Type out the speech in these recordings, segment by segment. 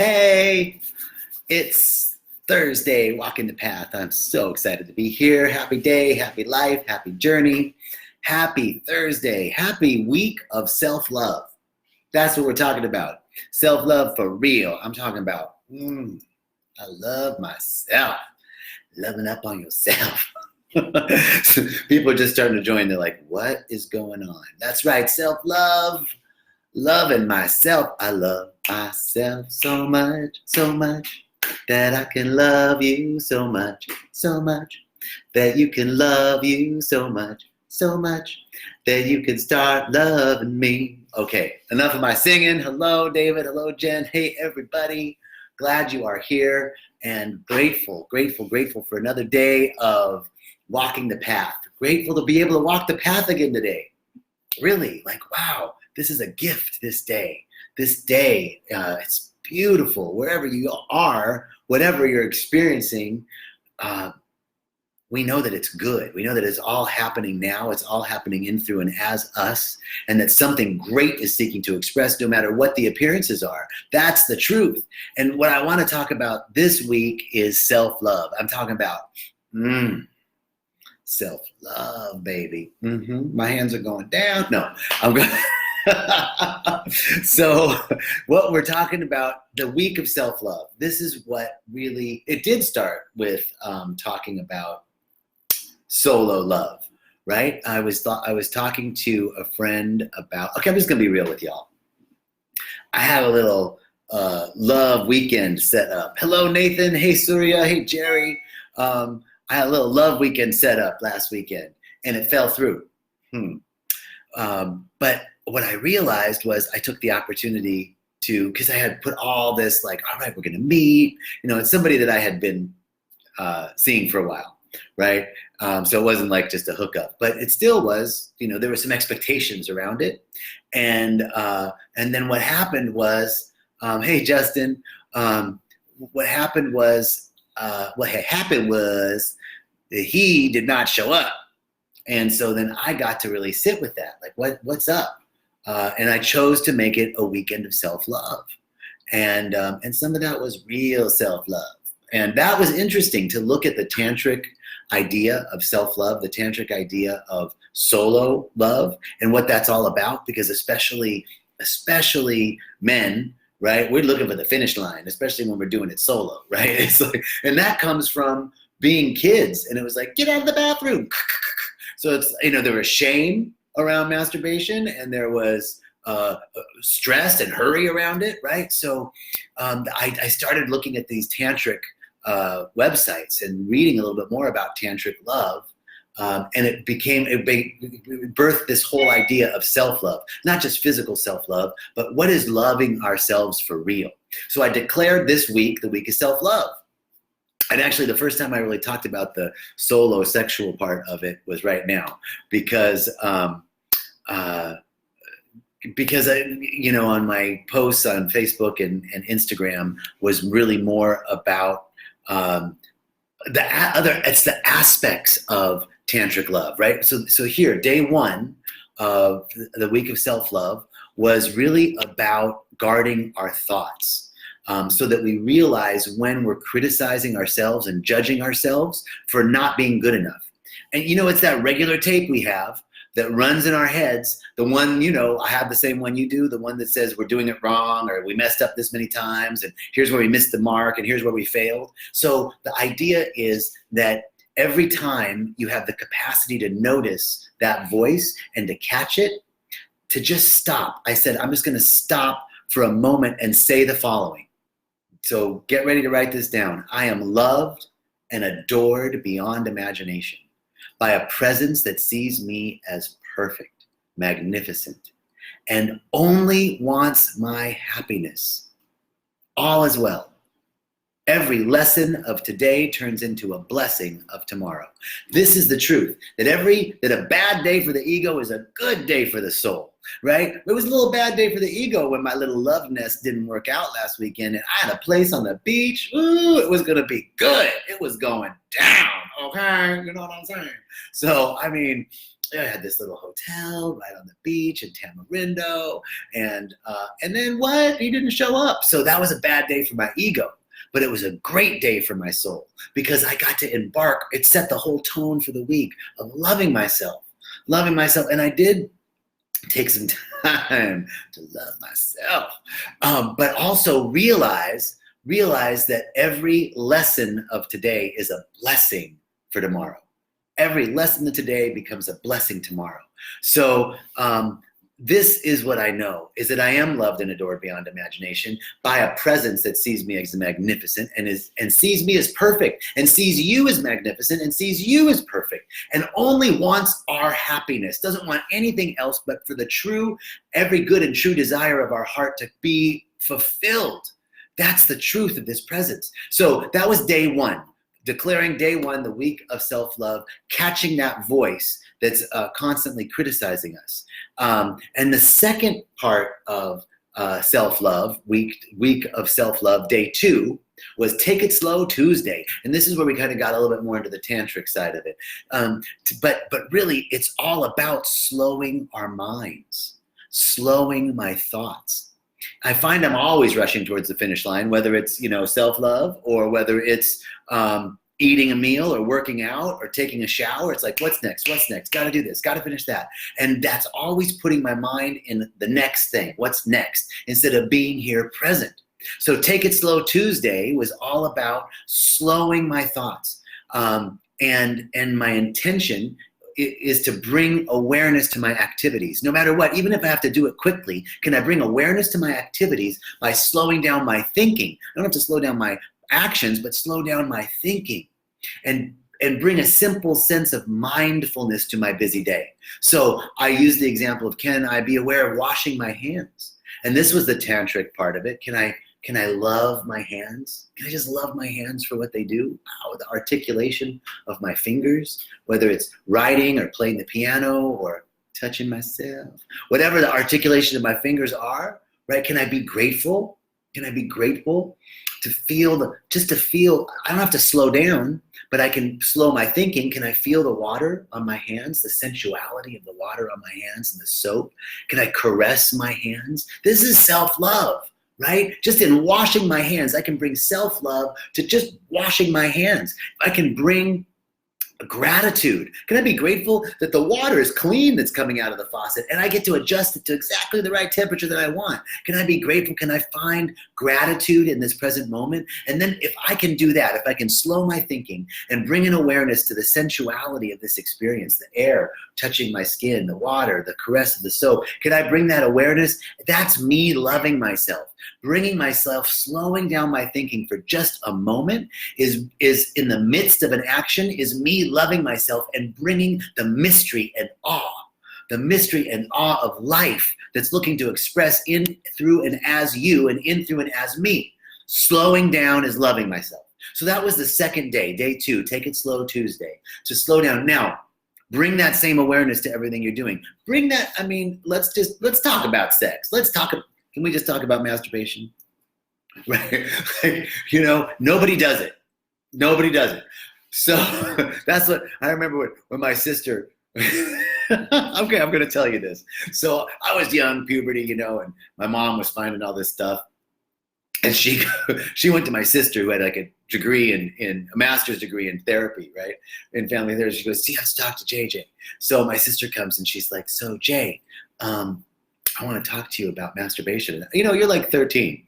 Hey, it's Thursday, walking the path. I'm so excited to be here. Happy day, happy life, happy journey, happy Thursday, happy week of self-love. That's what we're talking about. Self-love for real. I'm talking about, I love myself. Loving up on yourself. People are just starting to join. They're like, what is going on? That's right, self-love. Loving myself. I love myself so much that I can love you so much that you can love you so much that you can start loving me. Okay, enough of my singing. Hello, David. Hello, Jen. Hey, everybody. Glad you are here and grateful for another day of walking the path. Grateful to be able to walk the path again today. Really, like, wow. This is a gift this day. It's beautiful. Wherever you are, whatever you're experiencing, we know that it's good. We know that it's all happening now. It's all happening in, through, and as us, and that something great is seeking to express no matter what the appearances are. That's the truth. And what I want to talk about this week is self-love. I'm talking about self-love, baby. My hands are going down. No, I'm going. So what we're talking about, the week of self-love, this is what really, it did start with talking about solo love, right? I was talking to a friend about, okay, I'm just gonna be real with y'all. I had a little love weekend set up. Hello, Nathan. Hey, Surya. Hey, Jerry. I had a little love weekend set up last weekend and it fell through. But what I realized was I took the opportunity to, because I had put all this like, all right, we're going to meet. It's somebody that I had been seeing for a while, right? So it wasn't like just a hookup, but it still was, there were some expectations around it. And then what happened was, hey, Justin, what happened was that he did not show up. And so then I got to really sit with that, like what's up? And I chose to make it a weekend of self-love. And some of that was real self-love. And that was interesting to look at the tantric idea of self-love, the tantric idea of solo love and what that's all about, because especially men, right? We're looking for the finish line, especially when we're doing it solo, right? It's like, and that comes from being kids. And it was like, get out of the bathroom. So it's, there was shame around masturbation and there was stress and hurry around it, right? So I started looking at these tantric websites and reading a little bit more about tantric love. And it birthed this whole idea of self-love, not just physical self-love, but what is loving ourselves for real? So I declared this week the week of self-love. And actually, the first time I really talked about the solo sexual part of it was right now, because on my posts on Facebook and Instagram was really more about it's the aspects of tantric love, right? So here, day one of the week of self-love was really about guarding our thoughts. So that we realize when we're criticizing ourselves and judging ourselves for not being good enough. And it's that regular tape we have that runs in our heads, the one, I have the same one you do, the one that says we're doing it wrong or we messed up this many times and here's where we missed the mark and here's where we failed. So the idea is that every time you have the capacity to notice that voice and to catch it, to just stop. I said, I'm just going to stop for a moment and say the following. So get ready to write this down. I am loved and adored beyond imagination by a presence that sees me as perfect, magnificent, and only wants my happiness. All is well. Every lesson of today turns into a blessing of tomorrow. This is the truth, that a bad day for the ego is a good day for the soul, right? It was a little bad day for the ego when my little love nest didn't work out last weekend and I had a place on the beach. Ooh, it was gonna be good. It was going down, okay? You know what I'm saying? So, I had this little hotel right on the beach in Tamarindo, and then what? He didn't show up. So that was a bad day for my ego, but it was a great day for my soul because I got to embark. It set the whole tone for the week of loving myself, and I did take some time to love myself, but also realize that every lesson of today is a blessing for tomorrow. Every lesson of today becomes a blessing tomorrow. So this is what I know, is that I am loved and adored beyond imagination by a presence that sees me as magnificent and sees me as perfect and sees you as magnificent and sees you as perfect and only wants our happiness, doesn't want anything else but for the true, every good and true desire of our heart to be fulfilled. That's the truth of this presence. So that was day one. Declaring day one, the week of self-love, catching that voice that's constantly criticizing us. And the second part of self-love, week of self-love, day two, was Take It Slow Tuesday. And this is where we kind of got a little bit more into the tantric side of it. But really, it's all about slowing our minds, slowing my thoughts. I find I'm always rushing towards the finish line, whether it's, self-love or whether it's eating a meal or working out or taking a shower. It's like, what's next? Got to do this, got to finish that. And that's always putting my mind in the next thing. What's next? Instead of being here present. So Take It Slow Tuesday was all about slowing my thoughts. And my intention is to bring awareness to my activities. No matter what, even if I have to do it quickly, can I bring awareness to my activities by slowing down my thinking? I don't have to slow down my actions, but slow down my thinking and bring a simple sense of mindfulness to my busy day. So I use the example of, can I be aware of washing my hands? And this was the tantric part of it. Can I love my hands? Can I just love my hands for what they do? Wow, the articulation of my fingers, whether it's writing or playing the piano or touching myself, whatever the articulation of my fingers are, right? Can I be grateful? Can I be grateful to feel I don't have to slow down, but I can slow my thinking. Can I feel the water on my hands, the sensuality of the water on my hands and the soap? Can I caress my hands? This is self-love. Right? Just in washing my hands, I can bring self-love to just washing my hands. I can bring gratitude. Can I be grateful that the water is clean that's coming out of the faucet and I get to adjust it to exactly the right temperature that I want? Can I be grateful? Can I find gratitude in this present moment? And then if I can do that, if I can slow my thinking and bring an awareness to the sensuality of this experience, the air touching my skin, the water, the caress of the soap, can I bring that awareness? That's me loving myself. Bringing myself, slowing down my thinking for just a moment is in the midst of an action, is me loving myself and bringing the mystery and awe of life that's looking to express in, through, and as you, and in, through, and as me. Slowing down is loving myself. So that was the second day, day two, Take It Slow Tuesday, to slow down. Now, bring that same awareness to everything you're doing. Bring that, let's talk about sex. Can we just talk about masturbation? Right? Nobody does it. So that's what I remember when my sister, okay, I'm going to tell you this. So I was young, puberty, and my mom was finding all this stuff. And she went to my sister who had like a degree in a master's degree in therapy, right? In family therapy. She goes, see, let's talk to JJ. So my sister comes and she's like, so Jay, I want to talk to you about masturbation. You're like 13.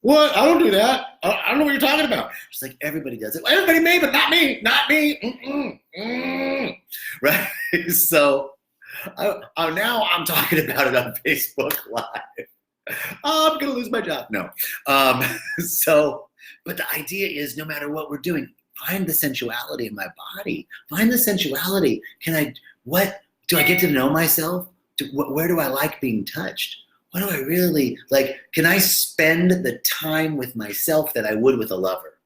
What? I don't do that. I don't know what you're talking about. She's like, everybody does it. Well, everybody may, but not me. Not me. Right? So now I'm talking about it on Facebook Live. I'm going to lose my job. No. But the idea is no matter what we're doing, find the sensuality in my body. Find the sensuality. What do I get to know myself? Where do I like being touched? What do I really like? Can I spend the time with myself that I would with a lover?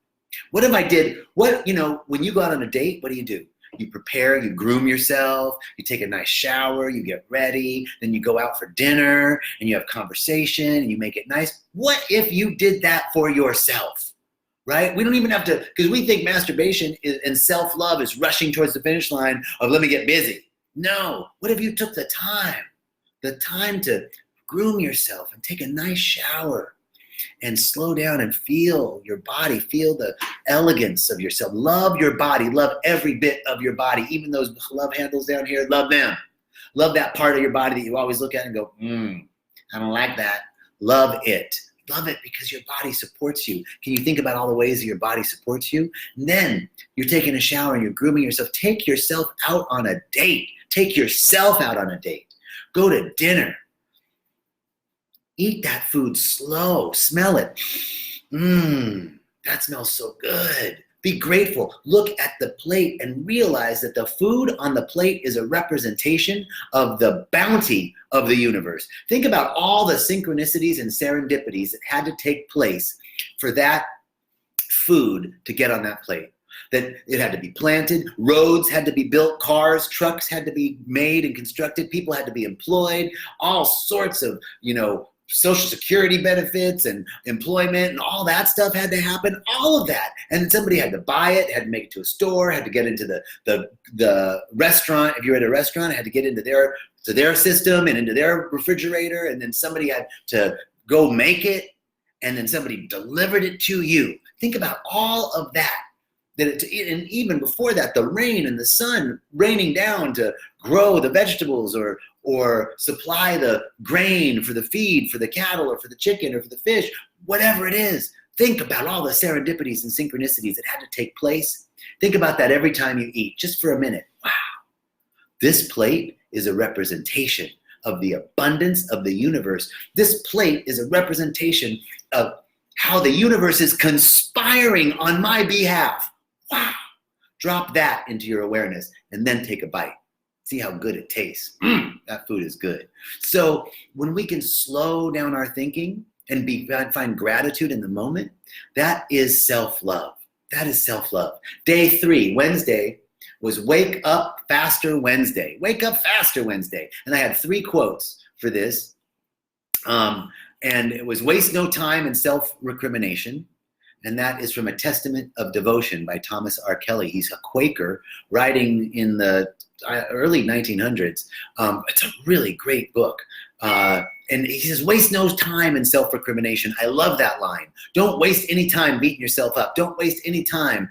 What if I did, when you go out on a date, what do? You prepare, you groom yourself, you take a nice shower, you get ready, then you go out for dinner and you have conversation and you make it nice. What if you did that for yourself, right? We don't even have to, because we think masturbation and self-love is rushing towards the finish line of let me get busy. No. What if you took the time to groom yourself and take a nice shower and slow down and feel your body, feel the elegance of yourself. Love your body, love every bit of your body, even those love handles down here, love them. Love that part of your body that you always look at and go, I don't like that. Love it. Love it because your body supports you. Can you think about all the ways that your body supports you? And then you're taking a shower and you're grooming yourself. Take yourself out on a date. Take yourself out on a date. Go to dinner. Eat that food slow. Smell it. That smells so good. Be grateful. Look at the plate and realize that the food on the plate is a representation of the bounty of the universe. Think about all the synchronicities and serendipities that had to take place for that food to get on that plate. That it had to be planted, roads had to be built, cars, trucks had to be made and constructed, people had to be employed, all sorts of, Social Security benefits and employment and all that stuff had to happen, all of that. And then somebody had to buy it, had to make it to a store, had to get into the restaurant. If you're at a restaurant, it had to get into their system and into their refrigerator. And then somebody had to go make it. And then somebody delivered it to you. Think about all of that. And even before that, the rain and the sun raining down to grow the vegetables or supply the grain for the feed, for the cattle or for the chicken or for the fish, whatever it is. Think about all the serendipities and synchronicities that had to take place. Think about that every time you eat, just for a minute. Wow, this plate is a representation of the abundance of the universe. This plate is a representation of how the universe is conspiring on my behalf. Wow. Drop that into your awareness and then take a bite. See how good it tastes. That food is good. So when we can slow down our thinking and find gratitude in the moment, that is self-love. That is self-love. Day 3, Wednesday, was Wake Up Faster Wednesday. Wake Up Faster Wednesday. And I had 3 quotes for this. And it was waste no time and self-recrimination. And that is from A Testament of Devotion by Thomas R. Kelly. He's a Quaker writing in the early 1900s. It's a really great book. And he says, waste no time in self-recrimination. I love that line. Don't waste any time beating yourself up. Don't waste any time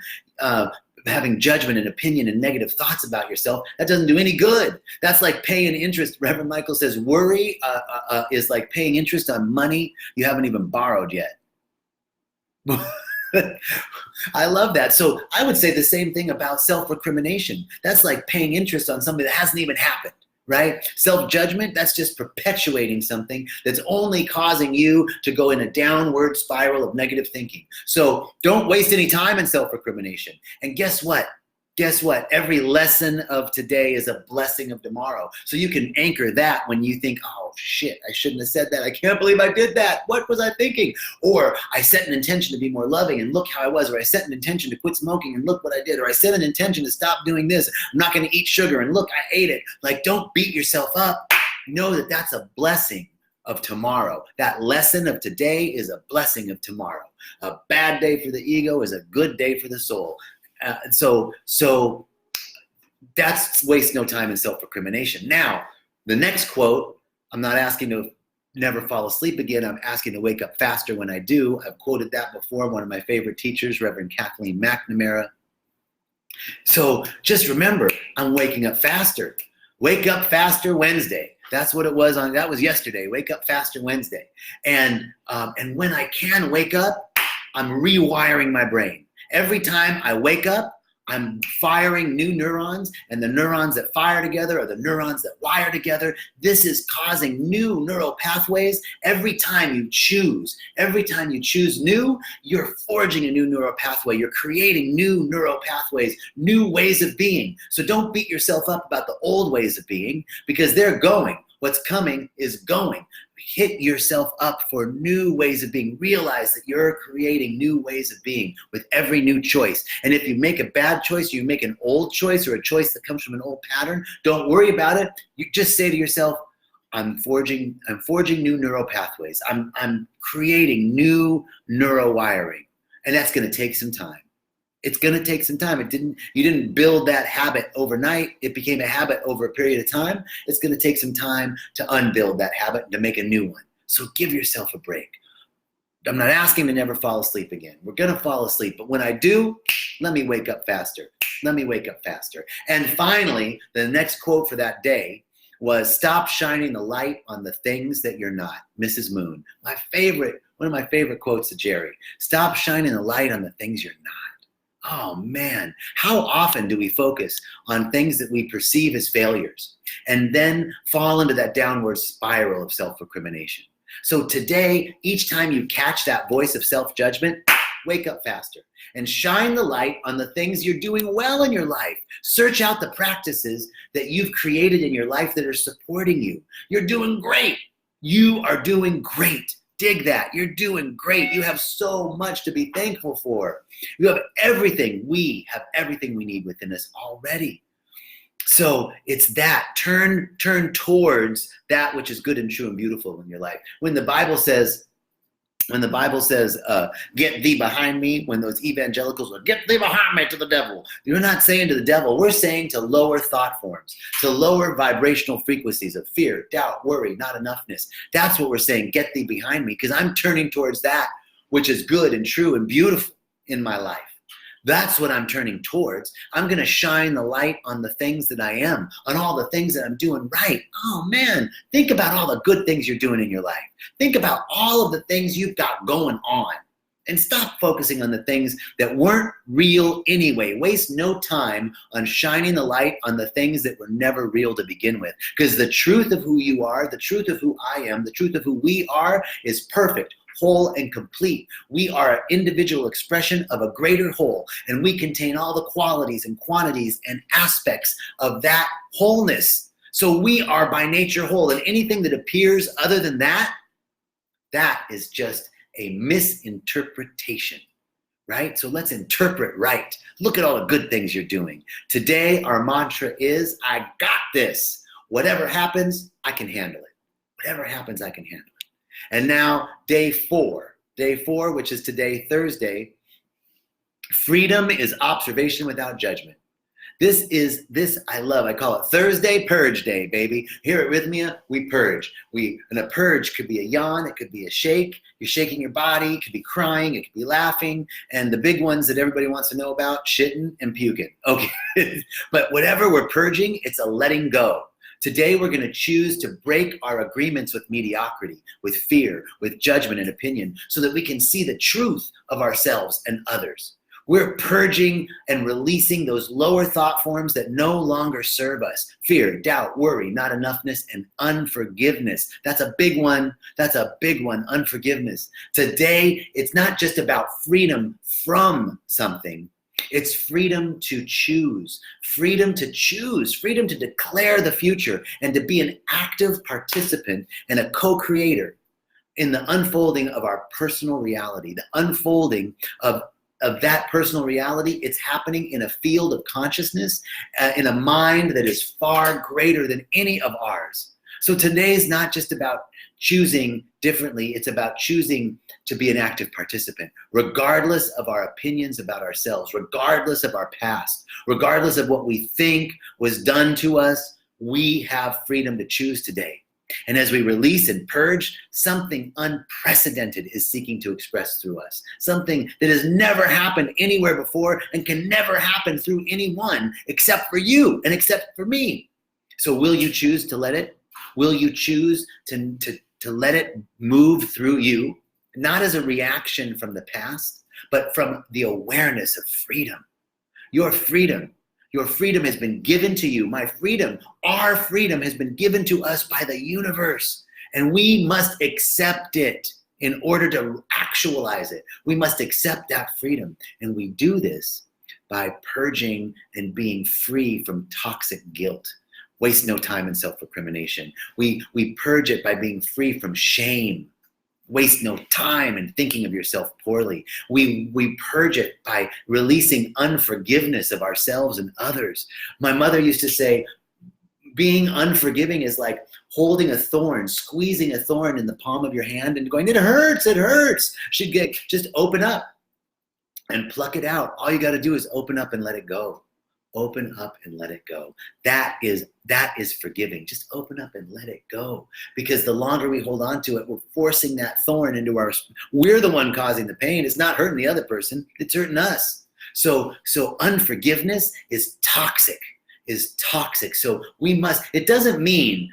having judgment and opinion and negative thoughts about yourself. That doesn't do any good. That's like paying interest. Reverend Michael says worry is like paying interest on money you haven't even borrowed yet. I love that. So I would say the same thing about self-recrimination. That's like paying interest on something that hasn't even happened, right? Self-judgment, that's just perpetuating something that's only causing you to go in a downward spiral of negative thinking. So don't waste any time in self-recrimination. And guess what? Guess what? Every lesson of today is a blessing of tomorrow. So you can anchor that when you think, oh shit, I shouldn't have said that. I can't believe I did that. What was I thinking? Or I set an intention to be more loving and look how I was. Or I set an intention to quit smoking and look what I did. Or I set an intention to stop doing this. I'm not going to eat sugar and look, I ate it. Like, don't beat yourself up. Know that that's a blessing of tomorrow. That lesson of today is a blessing of tomorrow. A bad day for the ego is a good day for the soul. So that's waste no time in self-recrimination. Now, the next quote, I'm not asking to never fall asleep again. I'm asking to wake up faster when I do. I've quoted that before. One of my favorite teachers, Reverend Kathleen McNamara. So just remember, I'm waking up faster. Wake Up Faster Wednesday. That's what it was that was yesterday. Wake Up Faster Wednesday. And when I can wake up, I'm rewiring my brain. Every time I wake up, I'm firing new neurons, and the neurons that fire together are the neurons that wire together. This is causing new neural pathways. Every time you choose new, you're forging a new neural pathway. You're creating new neural pathways, new ways of being. So don't beat yourself up about the old ways of being, because they're going. What's coming is going. Hit yourself up for new ways of being. Realize that you're creating new ways of being with every new choice. And if you make a bad choice, you make an old choice or a choice that comes from an old pattern, don't worry about it. You just say to yourself, I'm forging new neural pathways. I'm creating new neurowiring. And that's going to take some time. It's going to take some time. You didn't build that habit overnight. It became a habit over a period of time. It's going to take some time to unbuild that habit and to make a new one. So give yourself a break. I'm not asking to never fall asleep again. We're going to fall asleep. But when I do, let me wake up faster. Let me wake up faster. And finally, the next quote for that day was, stop shining the light on the things that you're not. Mrs. Moon. One of my favorite quotes to Jerry. Stop shining the light on the things you're not. Oh man, how often do we focus on things that we perceive as failures and then fall into that downward spiral of self-recrimination? So today, each time you catch that voice of self-judgment, wake up faster and shine the light on the things you're doing well in your life. Search out the practices that you've created in your life that are supporting you. You're doing great. You are doing great. Dig that. You're doing great. You have so much to be thankful for. You have everything. We have everything we need within us already. So it's that. Turn towards that which is good and true and beautiful in your life. When the Bible says, get thee behind me, when those evangelicals are, get thee behind me to the devil. You're not saying to the devil, we're saying to lower thought forms, to lower vibrational frequencies of fear, doubt, worry, not enoughness. That's what we're saying, get thee behind me, because I'm turning towards that which is good and true and beautiful in my life. That's what I'm turning towards. I'm going to shine the light on the things that I am, on all the things that I'm doing right. Oh man, think about all the good things you're doing in your life. Think about all of the things you've got going on, and stop focusing on the things that weren't real anyway. Waste no time on shining the light on the things that were never real to begin with, because the truth of who you are, the truth of who I am, the truth of who we are is perfect, whole and complete. We are an individual expression of a greater whole, and we contain all the qualities and quantities and aspects of that wholeness. So we are by nature whole, and anything that appears other than that, that is just a misinterpretation, right? So let's interpret right. Look at all the good things you're doing. Today, our mantra is, I got this. Whatever happens, I can handle it. Whatever happens, I can handle it. And now day four, which is today, Thursday, freedom is observation without judgment. This I love. I call it Thursday Purge Day, baby. Here at Rythmia, we purge. And a purge could be a yawn, it could be a shake. You're shaking your body, it could be crying, it could be laughing. And the big ones that everybody wants to know about, shitting and puking. Okay, but whatever we're purging, it's a letting go. Today, we're going to choose to break our agreements with mediocrity, with fear, with judgment and opinion, so that we can see the truth of ourselves and others. We're purging and releasing those lower thought forms that no longer serve us. Fear, doubt, worry, not enoughness, and unforgiveness. That's a big one. Unforgiveness. Today, it's not just about freedom from something. It's freedom to choose, freedom to declare the future, and to be an active participant and a co-creator in the unfolding of our personal reality, the unfolding of that personal reality. It's happening in a field of consciousness, in a mind that is far greater than any of ours. So today is not just about choosing differently, it's about choosing to be an active participant, regardless of our opinions about ourselves, regardless of our past, regardless of what we think was done to us. We have freedom to choose today. And as we release and purge, something unprecedented is seeking to express through us. Something that has never happened anywhere before and can never happen through anyone except for you and except for me. So will you choose to let it? Will you choose to let it move through you, not as a reaction from the past, but from the awareness of freedom? Your freedom has been given to you. My freedom, our freedom has been given to us by the universe, and we must accept it in order to actualize it. We must accept that freedom, and we do this by purging and being free from toxic guilt. Waste no time in self-recrimination. We purge it by being free from shame. Waste no time in thinking of yourself poorly. We purge it by releasing unforgiveness of ourselves and others. My mother used to say, being unforgiving is like holding a thorn, squeezing a thorn in the palm of your hand and going, it hurts. She'd just open up. and pluck it out. All you got to do is open up and let it go. Open up and let it go. That is forgiving. Just open up and let it go. Because the longer we hold on to it, we're forcing that thorn into we're the one causing the pain. It's not hurting the other person. It's hurting us. So unforgiveness is toxic. So it doesn't mean,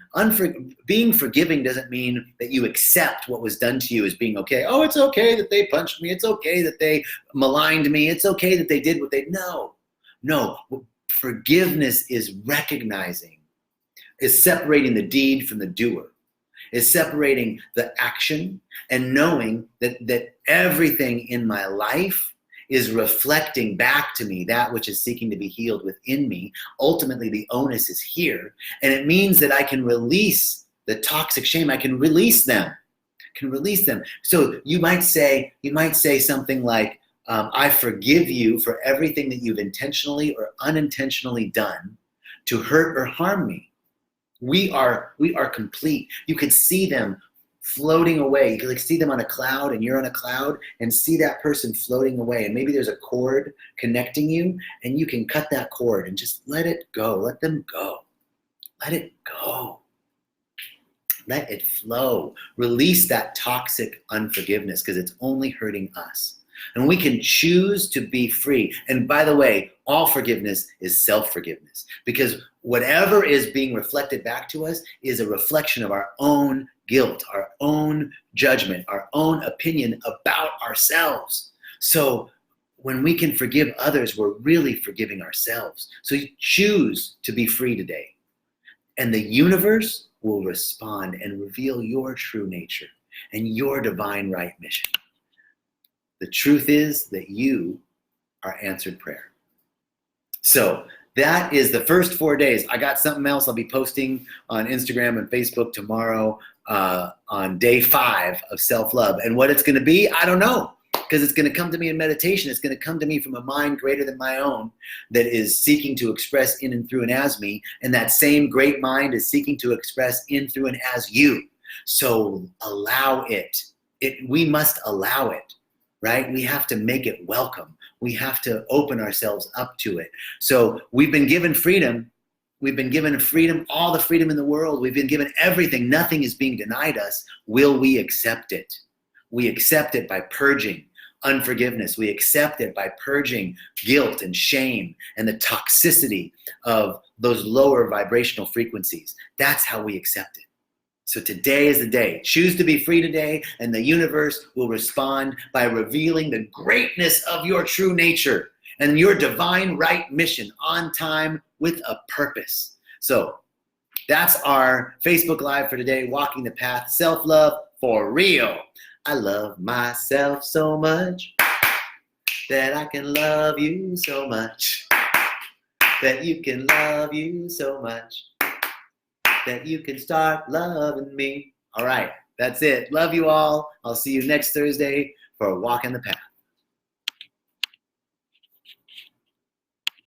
being forgiving doesn't mean that you accept what was done to you as being okay. Oh, it's okay that they punched me. It's okay that they maligned me. It's okay that they did what they, no. Forgiveness is separating the deed from the doer. Is separating the action and knowing that everything in my life is reflecting back to me that which is seeking to be healed within me. Ultimately, the onus is here. And it means that I can release the toxic shame. I can release them. So you might say something like, I forgive you for everything that you've intentionally or unintentionally done to hurt or harm me. We are complete. You could see them floating away. You could see them on a cloud, and you're on a cloud, and see that person floating away. And maybe there's a cord connecting you, and you can cut that cord and just let it go. Let them go. Let it go. Let it flow. Release that toxic unforgiveness, because it's only hurting us. And we can choose to be free. And by the way, all forgiveness is self-forgiveness, because whatever is being reflected back to us is a reflection of our own guilt, our own judgment, our own opinion about ourselves. So when we can forgive others, we're really forgiving ourselves. So you choose to be free today. And the universe will respond and reveal your true nature and your divine right mission. The truth is that you are answered prayer. So that is the first 4 days. I got something else I'll be posting on Instagram and Facebook tomorrow on day 5 of self-love. And what it's going to be, I don't know, because it's going to come to me in meditation. It's going to come to me from a mind greater than my own that is seeking to express in and through and as me. And that same great mind is seeking to express in, through, and as you. So allow it. We must allow it. Right? We have to make it welcome. We have to open ourselves up to it. So we've been given freedom. We've been given freedom, all the freedom in the world. We've been given everything. Nothing is being denied us. Will we accept it? We accept it by purging unforgiveness. We accept it by purging guilt and shame and the toxicity of those lower vibrational frequencies. That's how we accept it. So today is the day. Choose to be free today, and the universe will respond by revealing the greatness of your true nature and your divine right mission on time with a purpose. So that's our Facebook Live for today, Walking the Path, self-love for real. I love myself so much that I can love you so much, that you can love you so much, that you can start loving me. All right, that's it. Love you all. I'll see you next Thursday for Walking the Path.